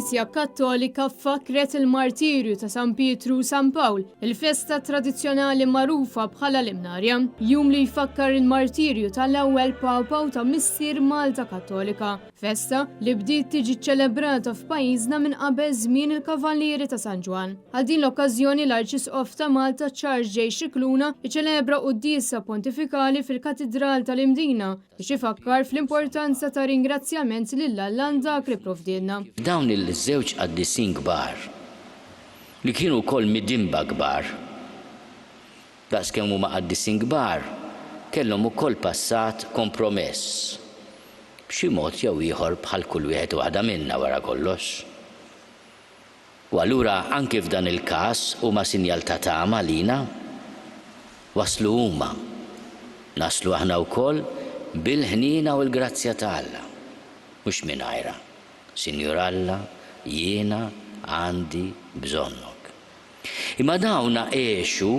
Il-Knisja Kattolika fakret il-martirju ta' San Pietru u San Pawl, il-festa tradizzjonali magħrufa bħala l-Imnarja, jum li jfakkar il-martirju tal-ewwel Papa u ta' Missier Malta Kattolika. Festa li bdiet tiġi ċelebrata f'pajjiżna minn qabel żmien il-Kavallieri ta' San Ġwan. Għal din l-okkażjoni l-Arċisqof ta' Malta Charles J. Scicluna iċelebra qudiesa pontifikali fil-Katedral tal-Imdina biex ifakkar fl-importanza ta' ringrazzjament lill-Alla dak li provdiedna. Dawn il-żewġ qaddisin kbar li kienu wkoll midimba kbar. Daqskemm huma qaddisin kbar kellhom ukoll passat kompromess. B'xi mod jew ieħor bħal kull wieħed waħda minna wara kollox. U allura anke f'dan il-każ huma sinjal ta' tama lina. Waslu huma. Naslu aħna wkoll bil-ħnina u l-grazzja ta' Alla. Mhux mingħajrha. Sinjur Alla, jiena għandi bżonnok. Imma dawna għexu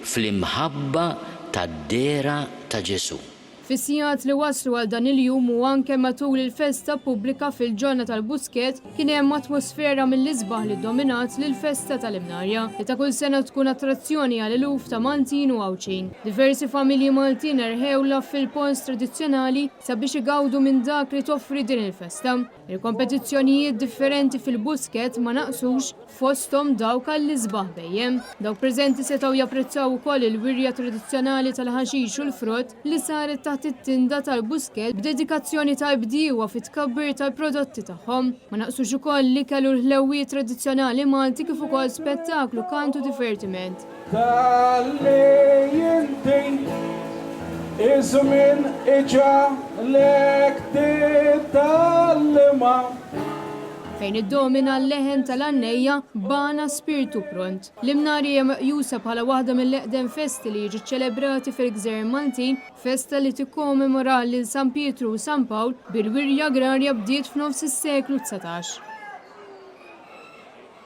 fl-imħabba tad-dera ta' Ġesu. Fis-sigħat li waslu għal dan il-jum u anke matul il-festa pubblika fil-ġonna tal-Busket kien hemm atmosfera mill-isbaħ li ddominat lill-festa tal-Imnarja li ta' kull sena tkun attrazzjoni għal eluf ta' Maltin u Għawċin. Diversi familji Maltin erħewla fil-pons tradizzjonali sabiex igawdu minn dak li toffri din il-festa. Il-kompetizzjonijiet differenti fil-Busket ma naqsux fosthom dawk għall-isbaħ bejjem. Dawk preżenti setgħu japprezzaw ukoll il-wirja tradizzjonali tal-ħaxix u l-frott li saret taħt it-tinda tal-Busket b'dedikazzjoni tal-bdiewa fit-tkabbir tal-prodotti tagħhom. Ma naqsux ukoll li kellu l-ħlewwiet tradizzjonali Malti kif ukoll spettaklu kantu divertiment. Iż-żmien iġa lek titgħallima. Fejn iddomina l-leħen tal-Annejja bana spiritu pront. L-Imnarja meqjusa bħala waħda mill-eqdem festi li jiġu ċelebrati fil-Gżejjer Maltin, festa li tikkommemora lil San Pietru u San Pawl bil-wirja agrarja bdiet f'nofs is-seklu 19.